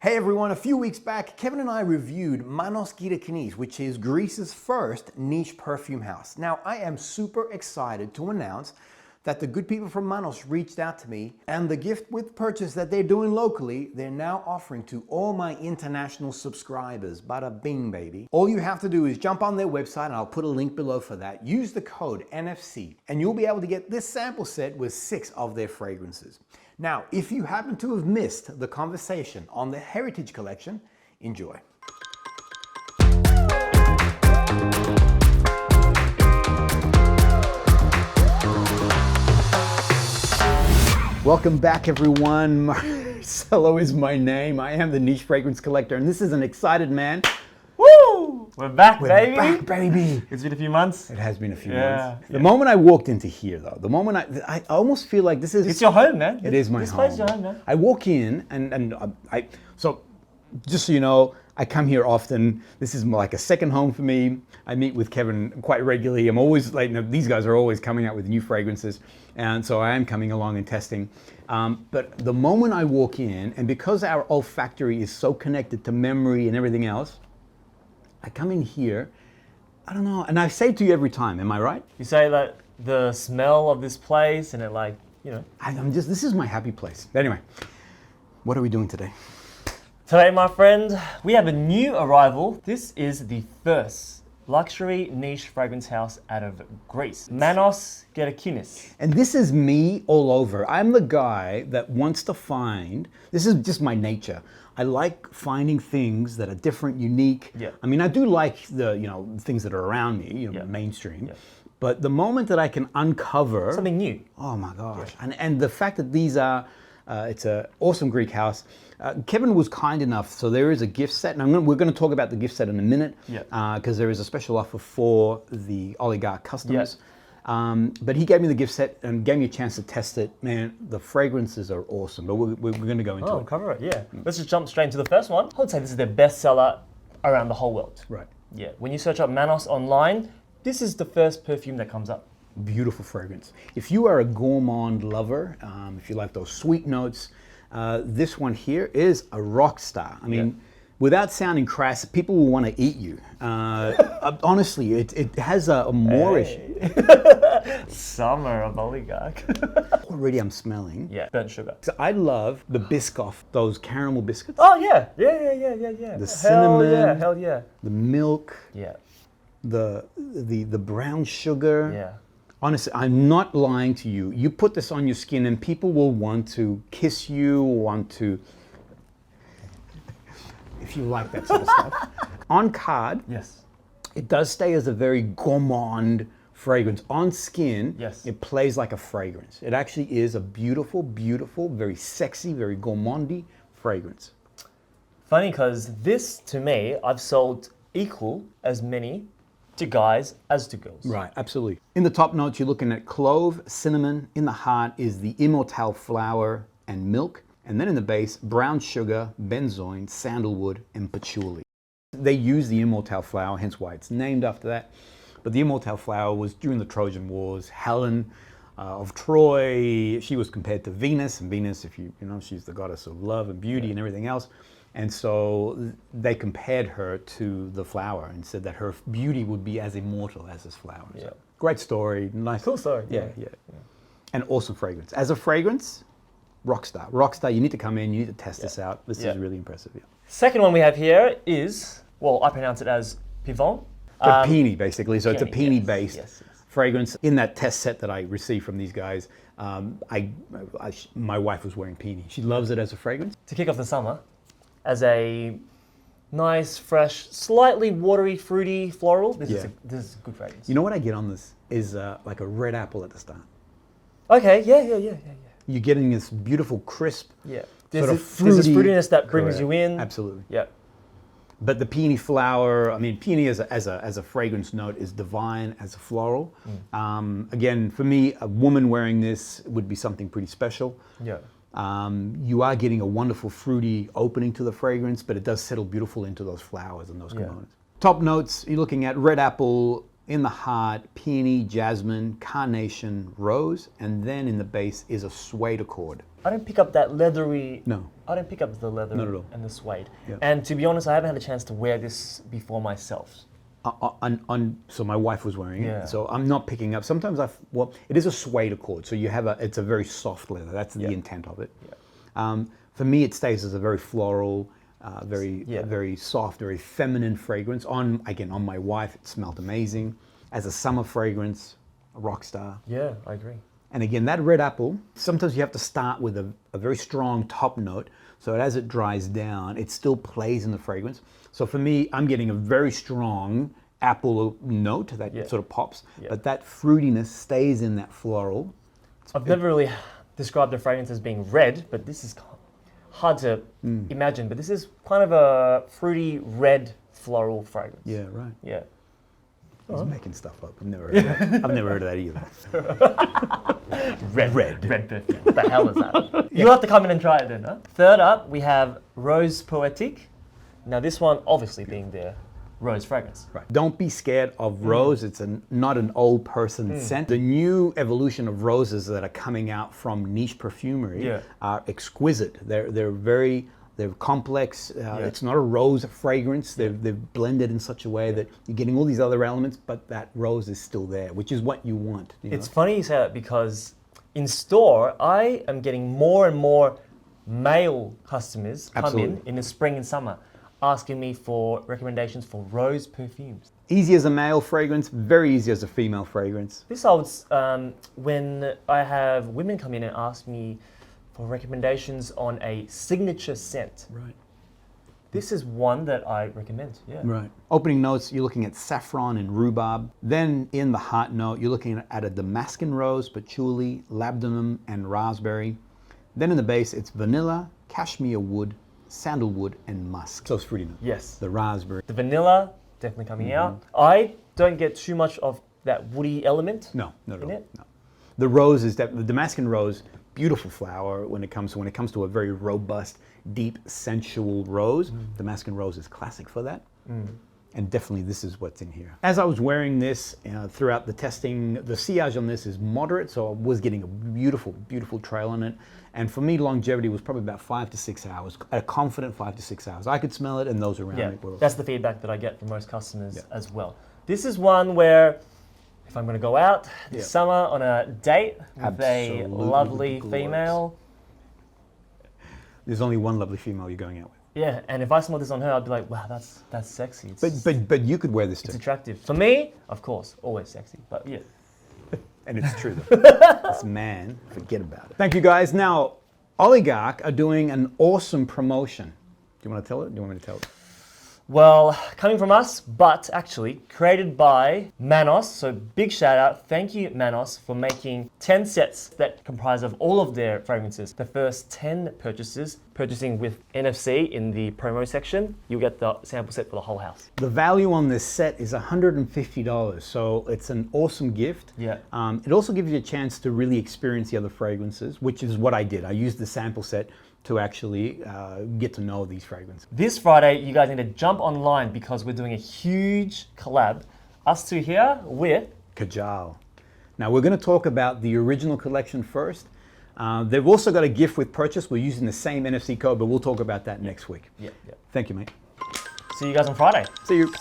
Hey everyone, a few weeks back, Kevin and I reviewed Manos Gerakinis, which is Greece's first niche perfume house. Now, I am super excited to announce that the good people from Manos reached out to me, and the gift with purchase that they're doing locally, they're now offering to all my international subscribers. Bada bing, baby. All you have to do is jump on their website, and I'll put a link below for that. Use the code NFC, and you'll be able to get this sample set with 6 of their fragrances. Now, if you happen to have missed the conversation on the Heritage Collection, enjoy. Welcome back, everyone. Marcelo is my name. I am the niche fragrance collector, and this is an excited man. Woo! We're back, baby. We're back, baby. It's been a few months. It has been a few months. The moment I walked into here, though, the moment I almost feel like this is... It's your home, man. It is my home. This place is your home, man. I walk in, and so just so you know, I come here often. This is like a second home for me. I meet with Kevin quite regularly. I'm always like, these guys are always coming out with new fragrances. And so I am coming along and testing. But the moment I walk in, and because our olfactory is so connected to memory and everything else, I come in here, I don't know, and I say to you every time, am I right? You say that the smell of this place and it like, you know. This is my happy place. Anyway, what are we doing today? Today, my friend, we have a new arrival. This is the first luxury niche fragrance house out of Greece, Manos Gerakinis. And this is me all over. I'm the guy that wants to find, this is just my nature. I like finding things that are different, unique. Yeah. I mean, I do like the, things that are around me, mainstream. Yeah. But the moment that I can uncover something new. Oh my gosh. Yeah. And the fact that these are, it's an awesome Greek house. Kevin was kind enough, so there is a gift set, and we're going to talk about the gift set in a minute, because there is a special offer for the oligarch customers. Yeah. But he gave me the gift set and gave me a chance to test it. Man, the fragrances are awesome, but we're going to go into it. Cover it, yeah. Let's just jump straight into the first one. I would say this is their bestseller around the whole world. Right. Yeah, when you search up Manos online, this is the first perfume that comes up. Beautiful fragrance. If you are a gourmand lover, if you like those sweet notes, this one here is a rock star. I mean, without sounding crass, people will want to eat you. Honestly, it has a Moorish. Summer of oligarch. Already I'm smelling. Yeah, burnt sugar. So I love the Biscoff, those caramel biscuits. Oh yeah. The The cinnamon. Hell yeah. The milk. Yeah. The brown sugar. Yeah. Honestly, I'm not lying to you. You put this on your skin and people will want to kiss you, want to, if you like that sort of stuff. On card, yes, it does stay as a very gourmand fragrance. On skin, yes, it plays like a fragrance. It actually is a beautiful, beautiful, very sexy, very gourmandy fragrance. Funny, because this, to me, I've sold equal as many to guys as to girls. Right, absolutely. In the top notes, you're looking at clove, cinnamon. In the heart is the Immortal flower and milk. And then in the base, brown sugar, benzoin, sandalwood, and patchouli. They use the Immortal flower, hence why it's named after that. But the Immortal flower was during the Trojan Wars. Helen of Troy, she was compared to Venus. And Venus, if you know, she's the goddess of love and beauty and everything else. And so they compared her to the flower and said that her beauty would be as immortal as this flower. Yeah. So, great story, nice. Cool story. Yeah. And awesome fragrance. As a fragrance, rockstar. Rockstar, you need to come in, you need to test this out. This is really impressive. Yeah. Second one we have here is, well, I pronounce it as Pivon. Peony, basically. So it's a Peony-based fragrance. In that test set that I received from these guys, my wife was wearing Peony. She loves it as a fragrance. To kick off the summer, as a nice, fresh, slightly watery, fruity, floral, this is a good fragrance. You know what I get on this is like a red apple at the start. Okay, yeah. You're getting this beautiful, crisp, There's sort of this fruity fruitiness that brings you in. Absolutely. Yeah. But the peony flower, I mean, peony as a fragrance note is divine as a floral. Again, for me, a woman wearing this would be something pretty special. Yeah. You are getting a wonderful fruity opening to the fragrance, but it does settle beautiful into those flowers and those components. Top notes, you're looking at red apple, In the heart, peony, jasmine, carnation, rose, and then in the base is a suede accord. I don't pick up that leathery. No. I don't pick up the leather Not at all. and the suede. Yeah. And to be honest, I haven't had a chance to wear this before myself. So my wife was wearing it, Yeah. so I'm not picking up. Sometimes it is a suede accord, so it's a very soft leather. That's the intent of it. Yeah. For me, it stays as a very floral, very soft, very feminine fragrance. On my wife, it smelled amazing. As a summer fragrance, a rock star. Yeah, I agree. And again, that red apple, sometimes you have to start with a very strong top note, so as it dries down, it still plays in the fragrance. So for me, I'm getting a very strong apple note that sort of pops, but that fruitiness stays in that floral. I've never really described the fragrance as being red, but this is hard to imagine. But this is kind of a fruity red floral fragrance. Yeah, right. Yeah. I was making stuff up. I've never heard of that. I've never heard of that either. Red perfume. What the hell is that? You'll have to come in and try it then, huh? Third up, we have Rose Poetic. Now this one, obviously being the rose fragrance. Right. Don't be scared of rose. It's not an old person scent. The new evolution of roses that are coming out from niche perfumery are exquisite. They're complex. It's not a rose fragrance. They've blended in such a way that you're getting all these other elements, but that rose is still there, which is what you want. It's funny you say that because in store, I am getting more and more male customers come in the spring and summer asking me for recommendations for rose perfumes. Easy as a male fragrance, very easy as a female fragrance. This holds when I have women come in and ask me for recommendations on a signature scent. Right. This is one that I recommend, yeah. Right. Opening notes, you're looking at saffron and rhubarb. Then in the heart note, you're looking at a Damascus rose, patchouli, labdanum, and raspberry. Then in the base, it's vanilla, cashmere wood, sandalwood, and musk. So it's fruity note. Yes. The raspberry. The vanilla, definitely coming out. I don't get too much of that woody element. No, not at all. it. No. The rose is the Damascus rose, beautiful flower when it comes to a very robust, deep, sensual rose. Damascus rose is classic for that. And definitely this is what's in here. As I was wearing this throughout the testing, the sillage on this is moderate, so I was getting a beautiful, beautiful trail on it. And for me, longevity was probably about 5 to 6 hours, a confident 5 to 6 hours. I could smell it and those around me were. That's the feedback that I get from most customers as well. This is one where if I'm going to go out this summer on a date with a lovely female. There's only one lovely female you're going out with. Yeah, and if I smell this on her, I'd be like, wow, that's sexy. But you could wear this too. It's attractive. For me, of course, always sexy, but yeah. And it's true though. This man, forget about it. Thank you guys. Now, Oligarch are doing an awesome promotion. Do you want to tell it? Do you want me to tell it? Well, coming from us, but actually created by Manos. So big shout out. Thank you, Manos, for making 10 sets that comprise of all of their fragrances. The first 10 purchasing with NFC in the promo section, you'll get the sample set for the whole house. The value on this set is $150, so it's an awesome gift. Yeah. It also gives you a chance to really experience the other fragrances, which is what I did. I used the sample set to actually get to know these fragrances. This Friday, you guys need to jump online because we're doing a huge collab. Us two here with Kajal. Now we're going to talk about the original collection first. They've also got a gift with purchase. We're using the same NFC code, but we'll talk about that next week. Yeah. Thank you, mate. See you guys on Friday. See you.